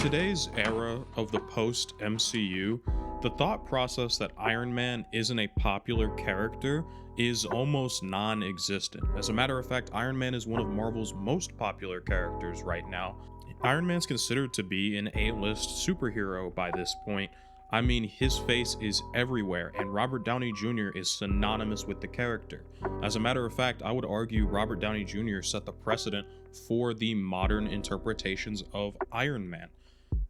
today's era of the post-MCU, the thought process that Iron Man isn't a popular character is almost non-existent. As a matter of fact, Iron Man is one of Marvel's most popular characters right now. Iron Man's considered to be an A-list superhero by this point. I mean, his face is everywhere, and Robert Downey Jr. is synonymous with the character. As a matter of fact, I would argue Robert Downey Jr. set the precedent for the modern interpretations of Iron Man.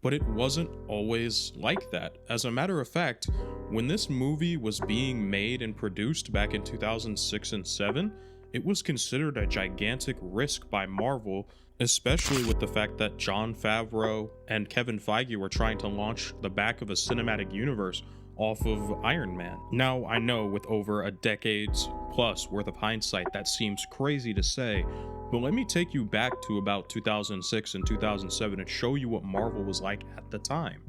But it wasn't always like that. As a matter of fact, when this movie was being made and produced back in 2006 and 7, it was considered a gigantic risk by Marvel, especially with the fact that Jon Favreau and Kevin Feige were trying to launch the back of a cinematic universe off of Iron Man. Now, I know with over a decade's plus worth of hindsight, that seems crazy to say, but let me take you back to about 2006 and 2007 and show you what Marvel was like at the time.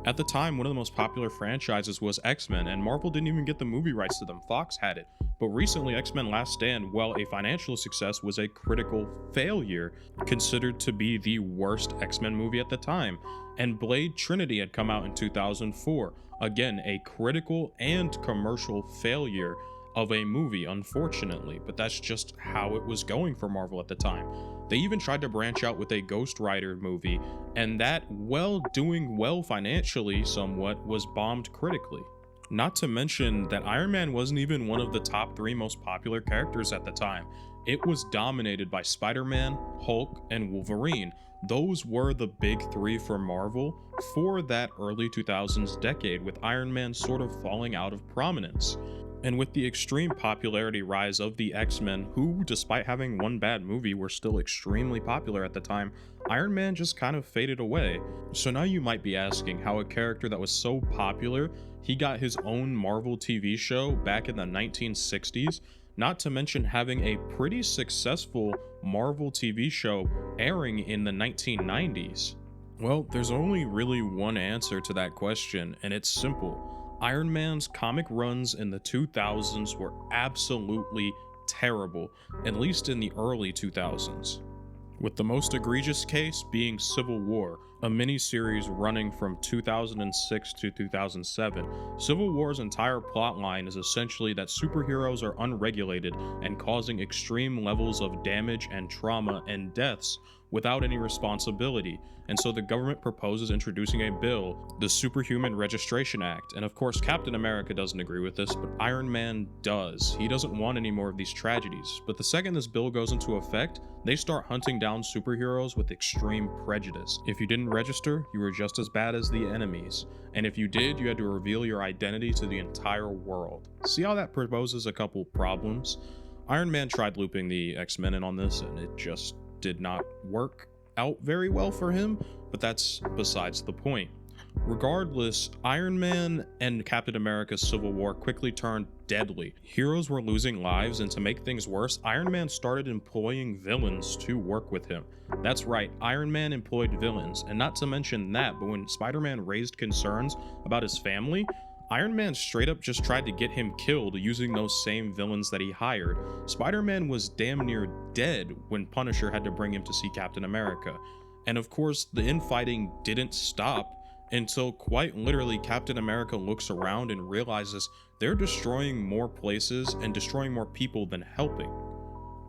At the time, one of the most popular franchises was X-Men, and Marvel didn't even get the movie rights to them. Fox had it. But recently, X-Men Last Stand, while a financial success, was a critical failure, considered to be the worst X-Men movie at the time. And Blade Trinity had come out in 2004. Again, a critical and commercial failure of a movie, unfortunately, but that's just how it was going for Marvel at the time. They even tried to branch out with a Ghost Rider movie, and that, while doing well financially somewhat, was bombed critically. Not to mention that Iron Man wasn't even one of the top 3 most popular characters at the time. It was dominated by Spider-Man, Hulk, and Wolverine. Those were the big 3 for Marvel for that early 2000s decade, with Iron Man sort of falling out of prominence. And with the extreme popularity rise of the X-Men, who, despite having one bad movie, were still extremely popular at the time, Iron Man just kind of faded away. So now you might be asking how a character that was so popular, he got his own Marvel TV show back in the 1960s, not to mention having a pretty successful Marvel TV show airing in the 1990s. Well, there's only really one answer to that question, and it's simple. Iron Man's comic runs in the 2000s were absolutely terrible, at least in the early 2000s. With the most egregious case being Civil War, a miniseries running from 2006 to 2007. Civil War's entire plotline is essentially that superheroes are unregulated and causing extreme levels of damage and trauma and deaths without any responsibility, and so the government proposes introducing a bill, the Superhuman Registration Act, and of course Captain America doesn't agree with this, but Iron Man does. He doesn't want any more of these tragedies, but the second this bill goes into effect, they start hunting down superheroes with extreme prejudice. If you didn't register, you were just as bad as the enemies, and if you did, you had to reveal your identity to the entire world. See how that proposes a couple problems? Iron Man tried looping the X-Men in on this, and it just did not work out very well for him, but that's besides the point. Regardless, Iron Man and Captain America's Civil War quickly turned deadly. Heroes were losing lives, and to make things worse, Iron Man started employing villains to work with him. That's right, Iron Man employed villains, and not to mention that, but when Spider-Man raised concerns about his family, Iron Man straight up just tried to get him killed using those same villains that he hired. Spider-Man was damn near dead when Punisher had to bring him to see Captain America. And of course, the infighting didn't stop until quite literally Captain America looks around and realizes they're destroying more places and destroying more people than helping.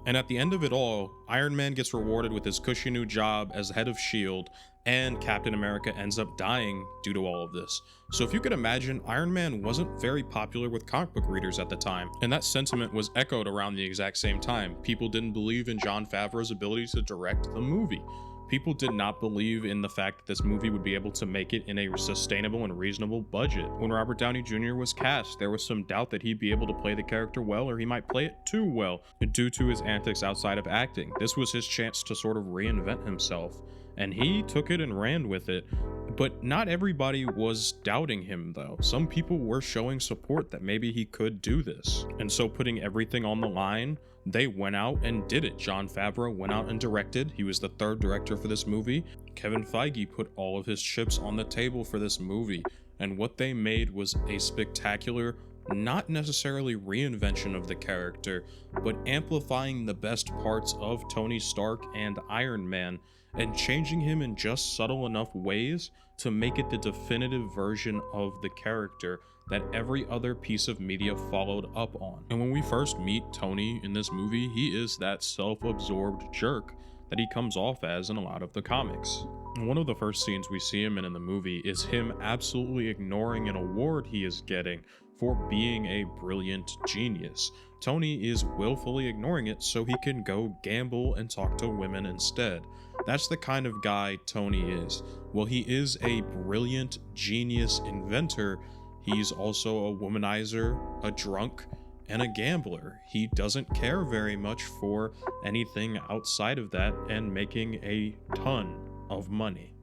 And at the end of it all, Iron Man gets rewarded with his cushy new job as head of S.H.I.E.L.D., and Captain America ends up dying due to all of this. So if you could imagine, Iron Man wasn't very popular with comic book readers at the time, and that sentiment was echoed around the exact same time. People didn't believe in Jon Favreau's ability to direct the movie. People did not believe in the fact that this movie would be able to make it in a sustainable and reasonable budget. When Robert Downey Jr. was cast, there was some doubt that he'd be able to play the character well, or he might play it too well, due to his antics outside of acting. This was his chance to sort of reinvent himself, and he took it and ran with it. But not everybody was doubting him though. Some people were showing support that maybe he could do this. And so putting everything on the line, they went out and did it. Jon Favreau went out and directed. He was the 3rd director for this movie. Kevin Feige put all of his chips on the table for this movie. And what they made was a spectacular, not necessarily reinvention of the character, but amplifying the best parts of Tony Stark and Iron Man. and changing him in just subtle enough ways to make it the definitive version of the character that every other piece of media followed up on. And when we first meet Tony in this movie, he is that self-absorbed jerk that he comes off as in a lot of the comics. One of the first scenes we see him in the movie is him absolutely ignoring an award he is getting for being a brilliant genius. Tony is willfully ignoring it so he can go gamble and talk to women instead. That's the kind of guy Tony is. While he is a brilliant genius inventor, he's also a womanizer, a drunk, and a gambler. He doesn't care very much for anything outside of that and making a ton of money.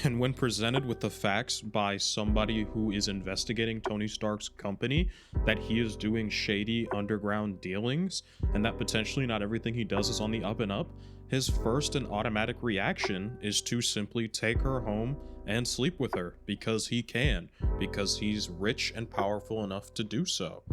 And when presented with the facts by somebody who is investigating Tony Stark's company, that he is doing shady underground dealings, and that potentially not everything he does is on the up and up, his first and automatic reaction is to simply take her home and sleep with her because he can, because he's rich and powerful enough to do so.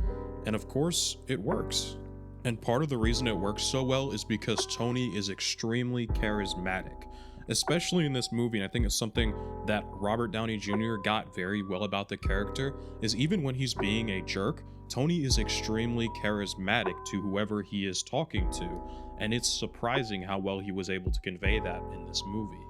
And of course, it works. And part of the reason it works so well is because Tony is extremely charismatic. Especially in this movie, and I think it's something that Robert Downey Jr. got very well about the character, is even when he's being a jerk, Tony is extremely charismatic to whoever he is talking to, and it's surprising how well he was able to convey that in this movie.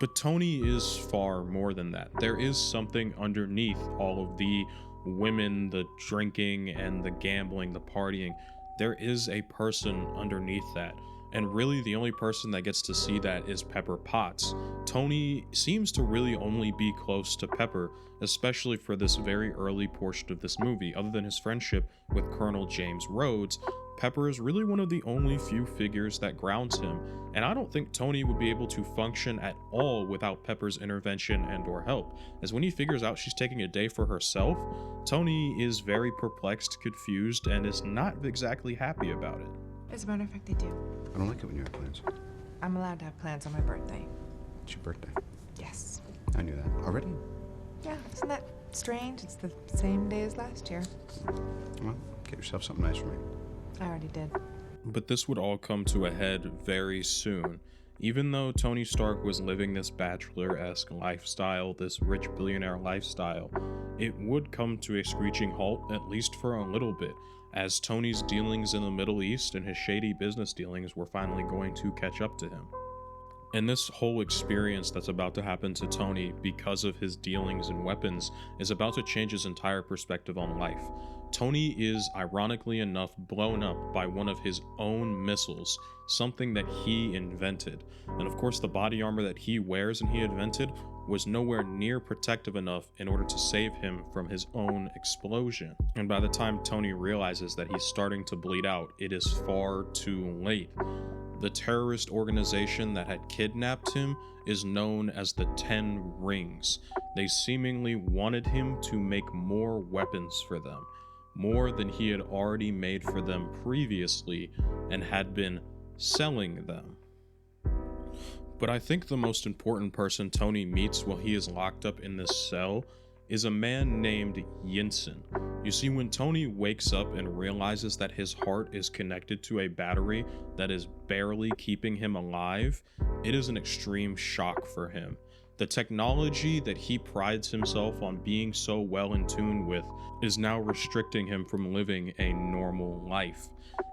But Tony is far more than that. There is something underneath all of the women, the drinking, and the gambling, the partying. There is a person underneath that. And really the only person that gets to see that is Pepper Potts. Tony seems to really only be close to Pepper, especially for this very early portion of this movie. Other than his friendship with Colonel James Rhodes, Pepper is really one of the only few figures that grounds him. And I don't think Tony would be able to function at all without Pepper's intervention and or help. As when he figures out she's taking a day for herself, Tony is very perplexed, confused, and is not exactly happy about it. As a matter of fact, they do. I don't like it when you have plans. I'm allowed to have plans on my birthday. It's your birthday. Yes. I knew that. Already? Yeah, isn't that strange? It's the same day as last year. Well, get yourself something nice for me. I already did. But this would all come to a head very soon. Even though Tony Stark was living this bachelor-esque lifestyle, this rich billionaire lifestyle, it would come to a screeching halt, at least for a little bit, as Tony's dealings in the Middle East and his shady business dealings were finally going to catch up to him. And this whole experience that's about to happen to Tony because of his dealings in weapons is about to change his entire perspective on life. Tony is, ironically enough, blown up by one of his own missiles, something that he invented. And of course, the body armor that he wears and he invented was nowhere near protective enough in order to save him from his own explosion. And by the time Tony realizes that he's starting to bleed out, it is far too late. The terrorist organization that had kidnapped him is known as the 10 Rings. They seemingly wanted him to make more weapons for them, more than he had already made for them previously and had been selling them. But I think the most important person Tony meets while he is locked up in this cell is a man named Yensen. You see, when Tony wakes up and realizes that his heart is connected to a battery that is barely keeping him alive, it is an extreme shock for him. The technology that he prides himself on being so well in tune with is now restricting him from living a normal life.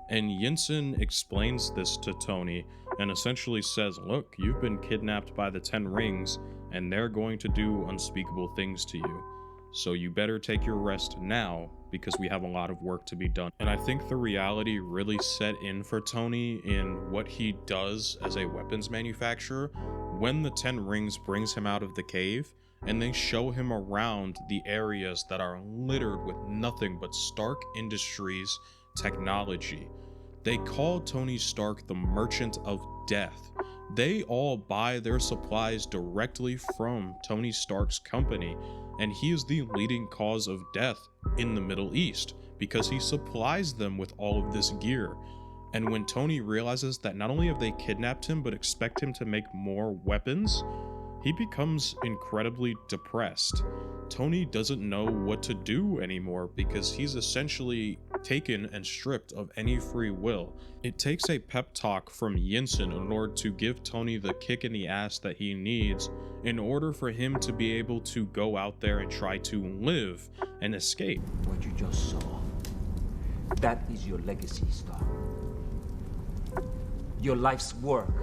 And Yensen explains this to Tony and essentially says, look, you've been kidnapped by the 10 Rings and they're going to do unspeakable things to you. So you better take your rest now because we have a lot of work to be done. And I think the reality really set in for Tony in what he does as a weapons manufacturer when the 10 Rings brings him out of the cave and they show him around the areas that are littered with nothing but Stark Industries technology. They call Tony Stark the Merchant of Death. They all buy their supplies directly from Tony Stark's company, and he is the leading cause of death in the Middle East because he supplies them with all of this gear. And when Tony realizes that not only have they kidnapped him but expect him to make more weapons, he becomes incredibly depressed. Tony doesn't know what to do anymore because he's essentially taken and stripped of any free will. It takes a pep talk from Yensen in order to give Tony the kick in the ass that he needs in order for him to be able to go out there and try to live and escape. What you just saw, that is your legacy, Stark. Your life's work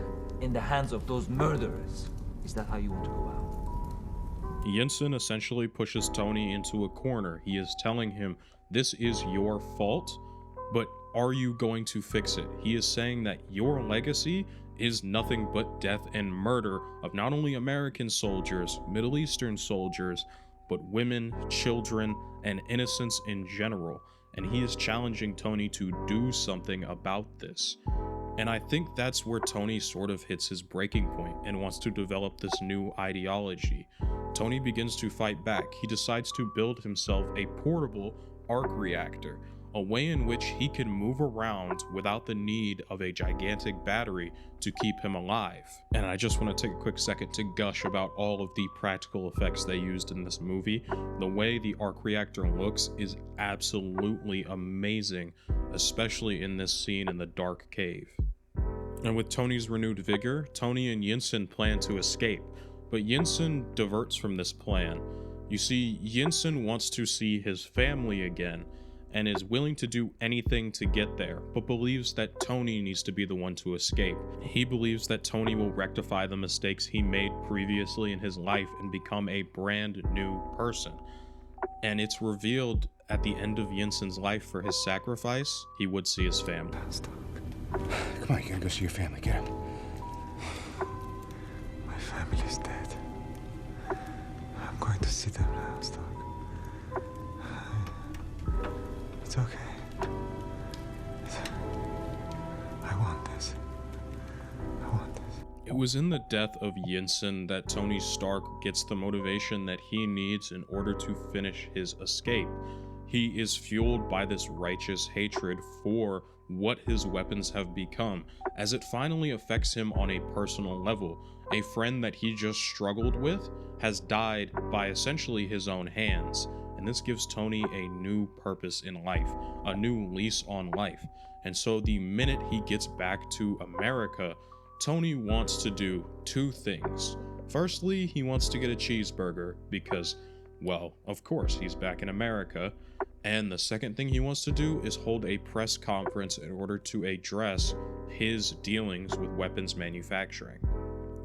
in the hands of those murderers. Is that how you want to go out? Yensen essentially pushes Tony into a corner. He is telling him, this is your fault, but are you going to fix it? He is saying that your legacy is nothing but death and murder of not only American soldiers, Middle Eastern soldiers, but women, children, and innocents in general. And he is challenging Tony to do something about this. And I think that's where Tony sort of hits his breaking point and wants to develop this new ideology. Tony begins to fight back. He decides to build himself a portable arc reactor, a way in which he can move around without the need of a gigantic battery to keep him alive. And I just want to take a quick second to gush about all of the practical effects they used in this movie. The way the arc reactor looks is absolutely amazing, especially in this scene in the dark cave. And with Tony's renewed vigor, Tony and Yensen plan to escape, but Yensen diverts from this plan. You see, Yensen wants to see his family again, and is willing to do anything to get there, but believes that Tony needs to be the one to escape. He believes that Tony will rectify the mistakes he made previously in his life and become a brand new person. And it's revealed at the end of Yensen's life, for his sacrifice, he would see his family. Come on, you gotta go see your family. Get up. My family's dead. I'm going to see them now, Stark. It's okay. I want this. I want this. It was in the death of Yensen that Tony Stark gets the motivation that he needs in order to finish his escape. He is fueled by this righteous hatred for what his weapons have become, as it finally affects him on a personal level. A friend that he just struggled with has died by essentially his own hands, and this gives Tony a new purpose in life, a new lease on life. And so the minute he gets back to America, Tony wants to do two things. Firstly, he wants to get a cheeseburger because, well, of course, he's back in America. And the second thing he wants to do is hold a press conference in order to address his dealings with weapons manufacturing.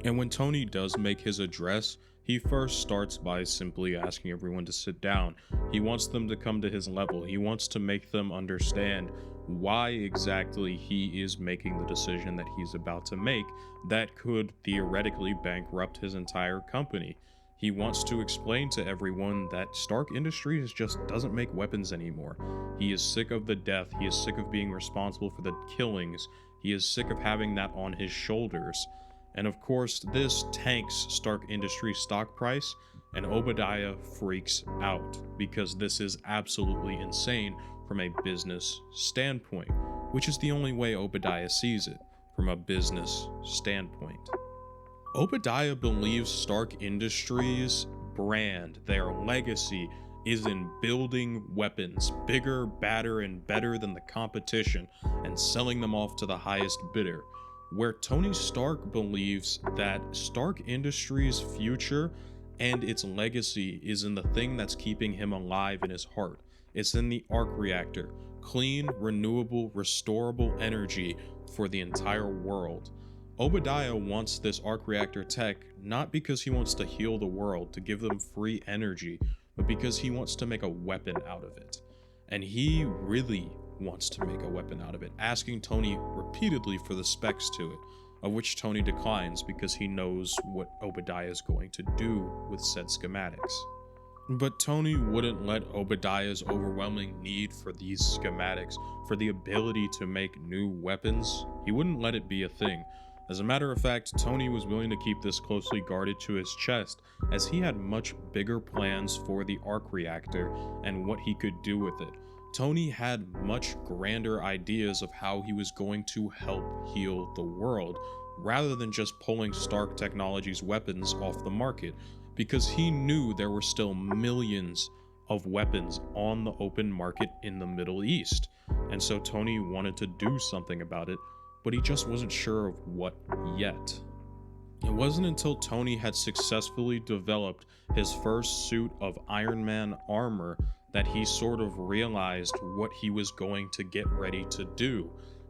And when Tony does make his address, he first starts by simply asking everyone to sit down. He wants them to come to his level. He wants to make them understand why exactly he is making the decision that he's about to make that could theoretically bankrupt his entire company. He wants to explain to everyone that Stark Industries just doesn't make weapons anymore. He is sick of the death. He is sick of being responsible for the killings. He is sick of having that on his shoulders. And of course, this tanks Stark Industries' stock price, and Obadiah freaks out because this is absolutely insane from a business standpoint, which is the only way Obadiah sees it, from a business standpoint. Obadiah believes Stark Industries' brand, their legacy, is in building weapons bigger, badder, and better than the competition and selling them off to the highest bidder. Where Tony Stark believes that Stark Industries' future and its legacy is in the thing that's keeping him alive in his heart. It's in the arc reactor, clean, renewable, restorable energy for the entire world. Obadiah wants this arc reactor tech not because he wants to heal the world, to give them free energy, but because he wants to make a weapon out of it. And he really wants to make a weapon out of it, asking Tony repeatedly for the specs to it, of which Tony declines because he knows what Obadiah is going to do with said schematics. But Tony wouldn't let Obadiah's overwhelming need for these schematics, for the ability to make new weapons, he wouldn't let it be a thing. As a matter of fact, Tony was willing to keep this closely guarded to his chest, as he had much bigger plans for the arc reactor and what he could do with it. Tony had much grander ideas of how he was going to help heal the world, rather than just pulling Stark Technologies weapons off the market, because he knew there were still millions of weapons on the open market in the Middle East. And so Tony wanted to do something about it, but he just wasn't sure of what yet. It wasn't until Tony had successfully developed his first suit of Iron Man armor that he sort of realized what he was going to get ready to do.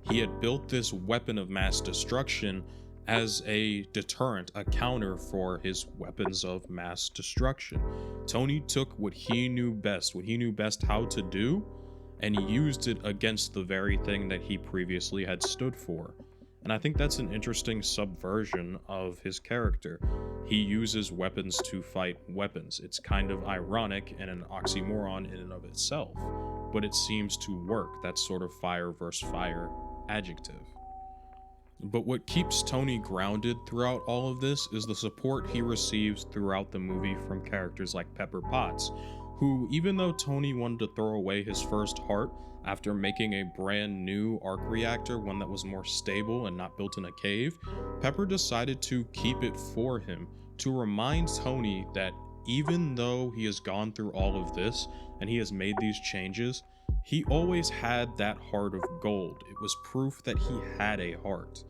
He had built this weapon of mass destruction as a deterrent, a counter for his weapons of mass destruction. Tony took what he knew best how to do, and used it against the very thing that he previously had stood for. And I think that's an interesting subversion of his character. He uses weapons to fight weapons. It's kind of ironic and an oxymoron in and of itself, but it seems to work. That sort of fire versus fire adjective. But what keeps Tony grounded throughout all of this is the support he receives throughout the movie from characters like Pepper Potts, who, even though Tony wanted to throw away his first heart after making a brand new arc reactor, one that was more stable and not built in a cave, Pepper decided to keep it for him, to remind Tony that even though he has gone through all of this and he has made these changes, he always had that heart of gold. It was proof that he had a heart.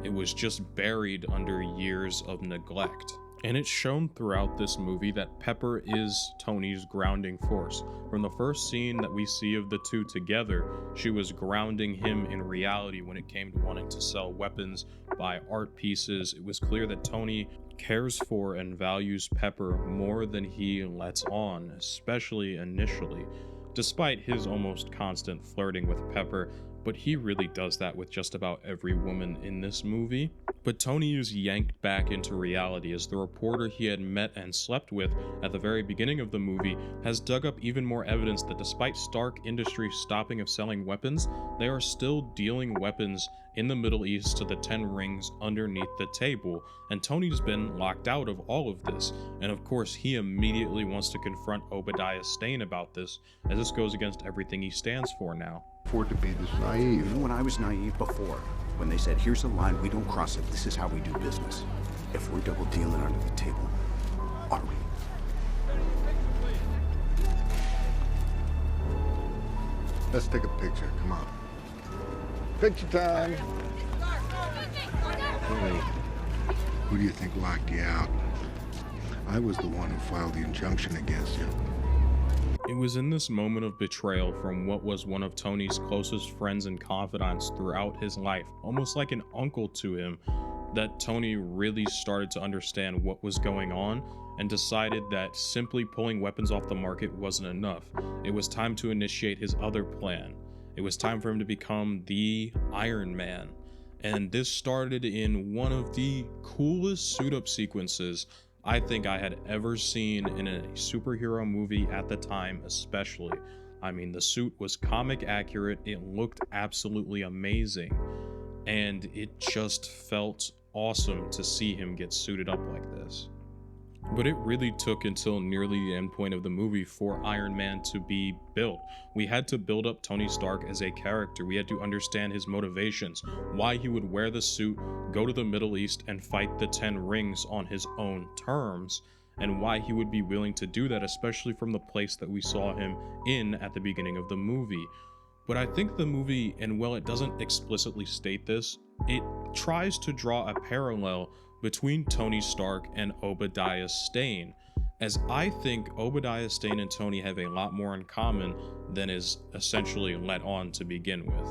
It was just buried under years of neglect. And it's shown throughout this movie that Pepper is Tony's grounding force. From the first scene that we see of the two together, she was grounding him in reality when it came to wanting to sell weapons, buy art pieces. It was clear that Tony cares for and values Pepper more than he lets on, especially initially. Despite his almost constant flirting with Pepper, but he really does that with just about every woman in this movie. But Tony is yanked back into reality as the reporter he had met and slept with at the very beginning of the movie has dug up even more evidence that despite Stark Industries stopping of selling weapons, they are still dealing weapons in the Middle East to the 10 rings underneath the table, and Tony's been locked out of all of this. And of course, he immediately wants to confront Obadiah Stane about this, as this goes against everything he stands for now. Afford to be this naive. You know when I was naive before, when they said, here's a line, we don't cross it, this is how we do business. If we're double dealing under the table, are we? Let's take a picture, come on. Picture time. Hey, who do you think locked you out? I was the one who filed the injunction against you. It was in this moment of betrayal from what was one of Tony's closest friends and confidants throughout his life, almost like an uncle to him, that Tony really started to understand what was going on and decided that simply pulling weapons off the market wasn't enough. It was time to initiate his other plan. It was time for him to become the Iron Man. And this started in one of the coolest suit-up sequences I think I had ever seen in a superhero movie at the time, especially. I mean, the suit was comic accurate, it looked absolutely amazing, and it just felt awesome to see him get suited up like this. But it really took until nearly the end point of the movie for Iron Man to be built. We had to build up Tony Stark as a character. We had to understand his motivations, why he would wear the suit, go to the Middle East, and fight the 10 rings on his own terms, and why he would be willing to do that, especially from the place that we saw him in at the beginning of the movie. But I think the movie, and while it doesn't explicitly state this, it tries to draw a parallel between Tony Stark and Obadiah Stane, as I think Obadiah Stane and Tony have a lot more in common than is essentially let on to begin with.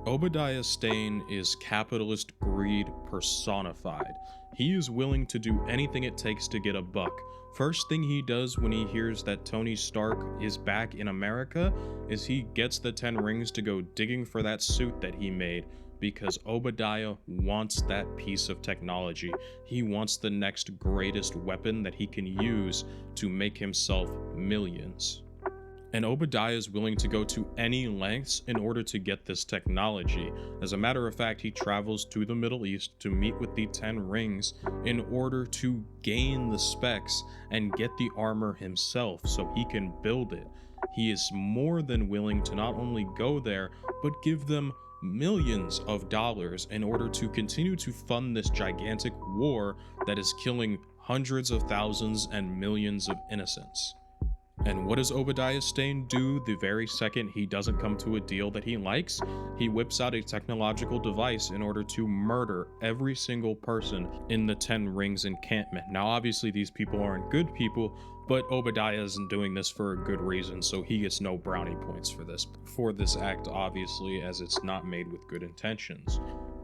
Obadiah Stane is capitalist greed personified. He is willing to do anything it takes to get a buck. First thing he does when he hears that Tony Stark is back in America is he gets the 10 rings to go digging for that suit that he made, because Obadiah wants that piece of technology. He wants the next greatest weapon that he can use to make himself millions. And Obadiah is willing to go to any lengths in order to get this technology. As a matter of fact, he travels to the Middle East to meet with the 10 rings in order to gain the specs and get the armor himself so he can build it. He is more than willing to not only go there, but give them millions of dollars in order to continue to fund this gigantic war that is killing hundreds of thousands and millions of innocents. And what does Obadiah Stane do the very second he doesn't come to a deal that he likes? He whips out a technological device in order to murder every single person in the 10 Rings encampment. Now, obviously, these people aren't good people, but Obadiah isn't doing this for a good reason, so he gets no brownie points for this act, obviously, as it's not made with good intentions.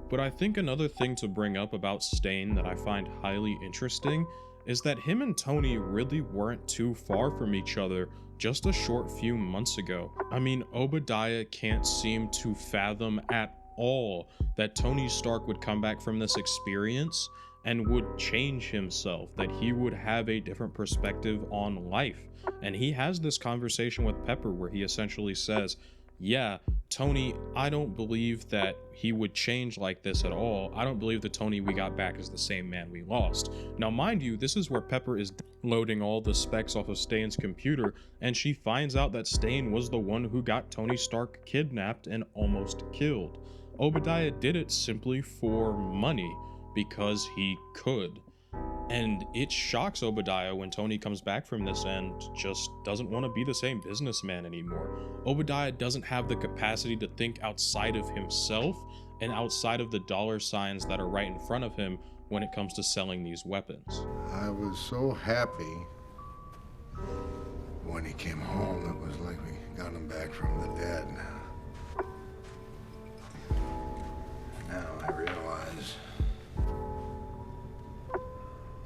But I think another thing to bring up about Stane that I find highly interesting is that him and Tony really weren't too far from each other just a short few months ago. I mean, Obadiah can't seem to fathom at all that Tony Stark would come back from this experience and would change himself, that he would have a different perspective on life. And he has this conversation with Pepper where he essentially says, yeah, Tony, I don't believe that he would change like this at all. I don't believe the Tony we got back is the same man we lost. Now, mind you, this is where Pepper is loading all the specs off of Stane's computer, and she finds out that Stane was the one who got Tony Stark kidnapped and almost killed. Obadiah did it simply for money, because he could. And it shocks Obadiah when Tony comes back from this and just doesn't want to be the same businessman anymore. Obadiah doesn't have the capacity to think outside of himself and outside of the dollar signs that are right in front of him when it comes to selling these weapons. I was so happy when he came home. It was like we got him back from the dead. Now I realize,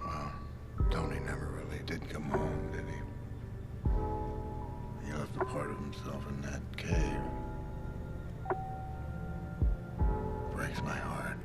well, Tony never really did come home, did he? He left a part of himself in that cave. Breaks my heart.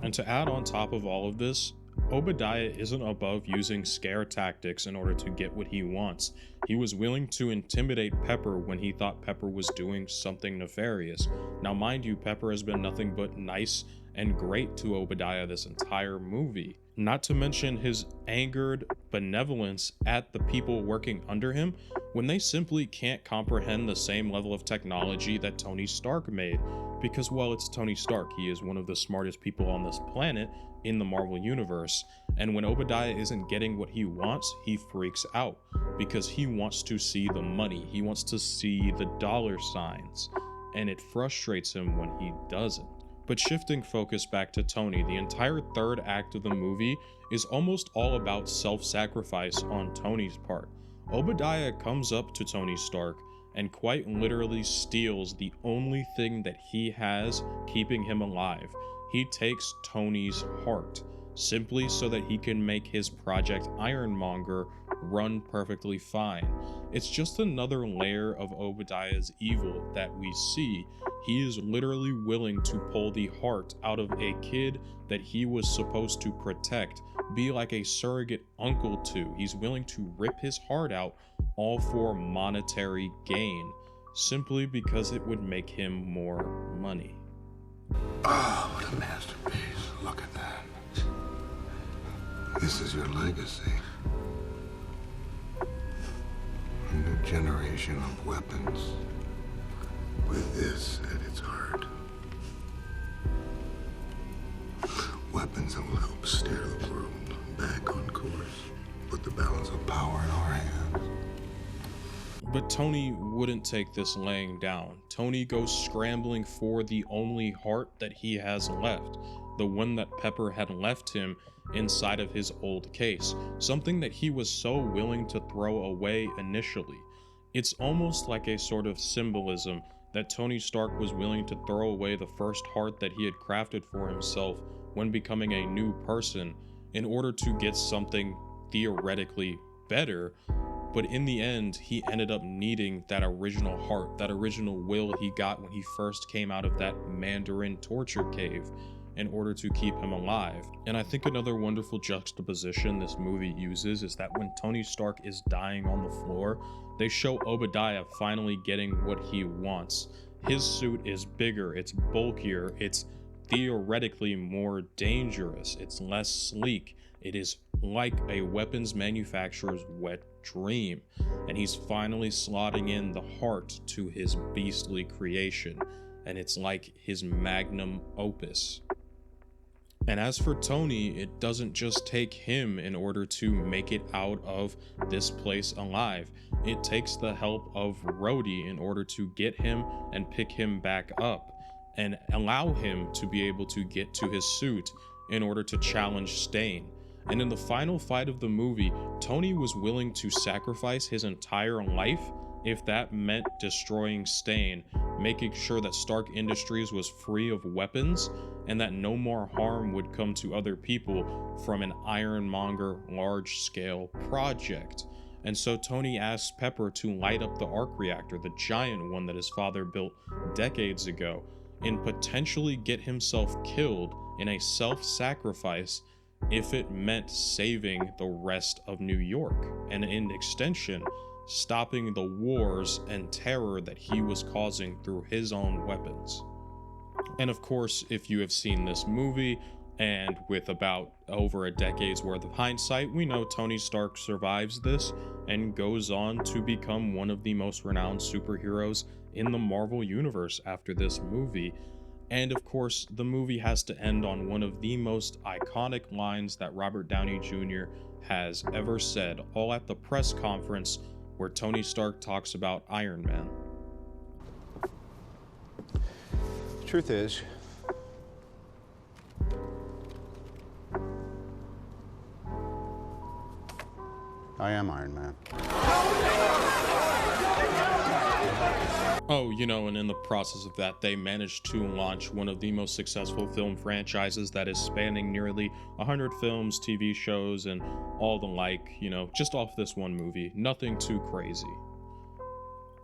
And to add on top of all of this, Obadiah isn't above using scare tactics in order to get what he wants. He was willing to intimidate Pepper when he thought Pepper was doing something nefarious. Now, mind you, Pepper has been nothing but nice and great to Obadiah this entire movie. Not to mention his angered benevolence at the people working under him when they simply can't comprehend the same level of technology that Tony Stark made. Because while it's Tony Stark, he is one of the smartest people on this planet in the Marvel Universe. And when Obadiah isn't getting what he wants, he freaks out because he wants to see the money. He wants to see the dollar signs. And it frustrates him when he doesn't. But shifting focus back to Tony, the entire third act of the movie is almost all about self-sacrifice on Tony's part. Obadiah comes up to Tony Stark and quite literally steals the only thing that he has keeping him alive. He takes Tony's heart, simply so that he can make his Project Ironmonger run perfectly fine. It's just another layer of Obadiah's evil that we see. He is literally willing to pull the heart out of a kid that he was supposed to protect, be like a surrogate uncle to. He's willing to rip his heart out, all for monetary gain, simply because it would make him more money. Oh, what a masterpiece. Look at that. This is your legacy. A new generation of weapons with this at its heart. Weapons that will help steer the world back on course. Put the balance of power in our hands. But Tony wouldn't take this laying down. Tony goes scrambling for the only heart that he has left, the one that Pepper had left him inside of his old case, something that he was so willing to throw away initially. It's almost like a sort of symbolism that Tony Stark was willing to throw away the first heart that he had crafted for himself when becoming a new person in order to get something theoretically better. But in the end, he ended up needing that original heart, that original will he got when he first came out of that Mandarin torture cave in order to keep him alive. And I think another wonderful juxtaposition this movie uses is that when Tony Stark is dying on the floor, they show Obadiah finally getting what he wants. His suit is bigger, it's bulkier, it's theoretically more dangerous, it's less sleek. It is like a weapons manufacturer's wet dream, and he's finally slotting in the heart to his beastly creation, and it's like his magnum opus. And as for Tony, it doesn't just take him in order to make it out of this place alive. It takes the help of Rhodey in order to get him and pick him back up and allow him to be able to get to his suit in order to challenge Stane. And in the final fight of the movie, Tony was willing to sacrifice his entire life if that meant destroying Stane, making sure that Stark Industries was free of weapons and that no more harm would come to other people from an Ironmonger large-scale project. And so Tony asks Pepper to light up the arc reactor, the giant one that his father built decades ago, and potentially get himself killed in a self-sacrifice if it meant saving the rest of New York, and in extension, stopping the wars and terror that he was causing through his own weapons. And of course, if you have seen this movie, and with about over a decade's worth of hindsight, we know Tony Stark survives this and goes on to become one of the most renowned superheroes in the Marvel Universe after this movie. And of course, the movie has to end on one of the most iconic lines that Robert Downey Jr. has ever said, all at the press conference where Tony Stark talks about Iron Man. The truth is, I am Iron Man. Oh, you know, and in the process of that, they managed to launch one of the most successful film franchises that is spanning nearly 100 films, TV shows, and all the like, you know, just off this one movie. Nothing too crazy.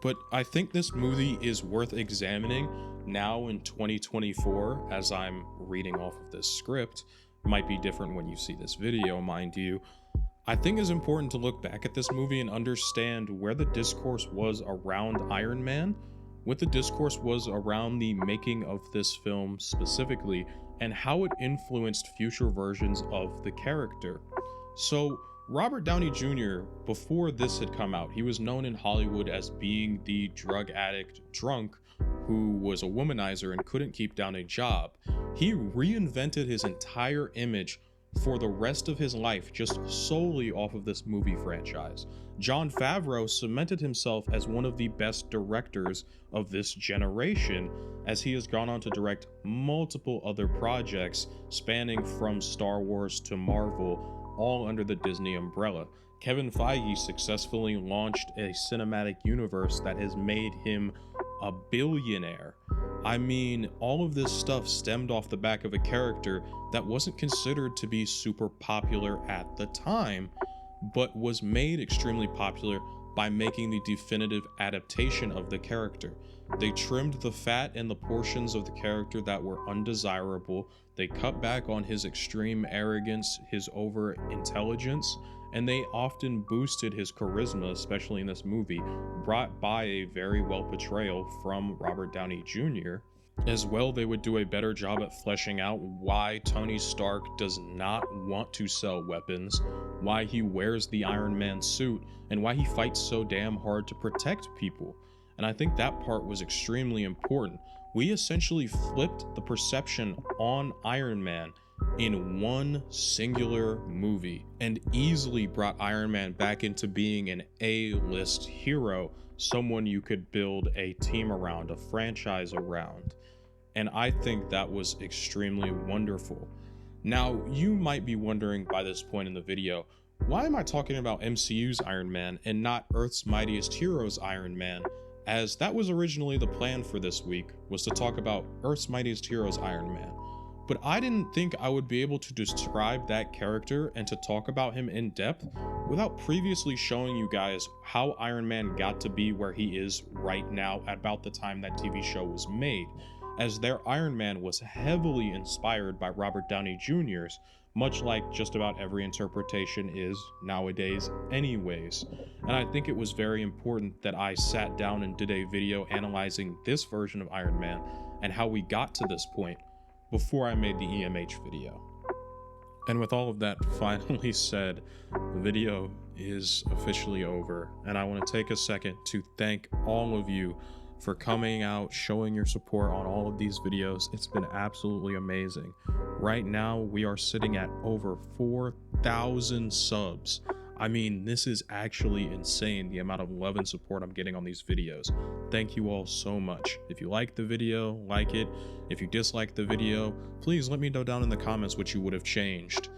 But I think this movie is worth examining now in 2024, as I'm reading off of this script. Might be different when you see this video, mind you. I think it's important to look back at this movie and understand where the discourse was around Iron Man, what the discourse was around the making of this film specifically, and how it influenced future versions of the character. So, Robert Downey Jr., before this had come out, he was known in Hollywood as being the drug addict drunk who was a womanizer and couldn't keep down a job. He reinvented his entire image for the rest of his life just solely off of this movie franchise. Jon Favreau cemented himself as one of the best directors of this generation, as he has gone on to direct multiple other projects spanning from Star Wars to Marvel, all under the Disney umbrella. Kevin Feige successfully launched a cinematic universe that has made him a billionaire. I mean, all of this stuff stemmed off the back of a character that wasn't considered to be super popular at the time, but was made extremely popular by making the definitive adaptation of the character. They trimmed the fat and the portions of the character that were undesirable. They cut back on his extreme arrogance, his over-intelligence, and they often boosted his charisma, especially in this movie, brought by a very well portrayal from Robert Downey Jr. As well, they would do a better job at fleshing out why Tony Stark does not want to sell weapons, why he wears the Iron Man suit, and why he fights so damn hard to protect people. And I think that part was extremely important. We essentially flipped the perception on Iron Man in one singular movie and easily brought Iron Man back into being an A-list hero, someone you could build a team around, a franchise around. And I think that was extremely wonderful. Now, you might be wondering by this point in the video, why am I talking about MCU's Iron Man and not Earth's Mightiest Heroes Iron Man? As that was originally the plan for this week, was to talk about Earth's Mightiest Heroes Iron Man. But I didn't think I would be able to describe that character and to talk about him in depth without previously showing you guys how Iron Man got to be where he is right now at about the time that TV show was made, as their Iron Man was heavily inspired by Robert Downey Jr.'s, much like just about every interpretation is nowadays anyways. And I think it was very important that I sat down and did a video analyzing this version of Iron Man and how we got to this point before I made the EMH video. And with all of that finally said, the video is officially over, and I want to take a second to thank all of you for coming out, showing your support on all of these videos. It's been absolutely amazing. Right now, we are sitting at over 4,000 subs. I mean, this is actually insane, the amount of love and support I'm getting on these videos. Thank you all so much. If you liked the video, like it. If you disliked the video, please let me know down in the comments what you would have changed.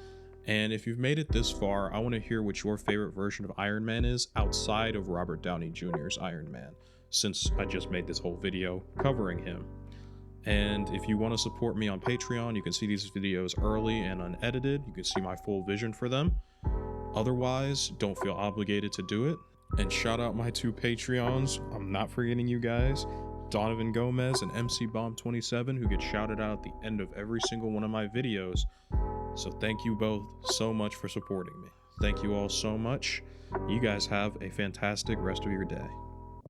And if you've made it this far, I want to hear what your favorite version of Iron Man is outside of Robert Downey Jr.'s Iron Man, since I just made this whole video covering him. And if you want to support me on Patreon, you can see these videos early and unedited. You can see my full vision for them. Otherwise, don't feel obligated to do it. And shout out my 2 Patreons. I'm not forgetting you guys. Donovan Gomez and MC Bomb 27, who get shouted out at the end of every single one of my videos. So thank you both so much for supporting me. Thank you all so much. You guys have a fantastic rest of your day.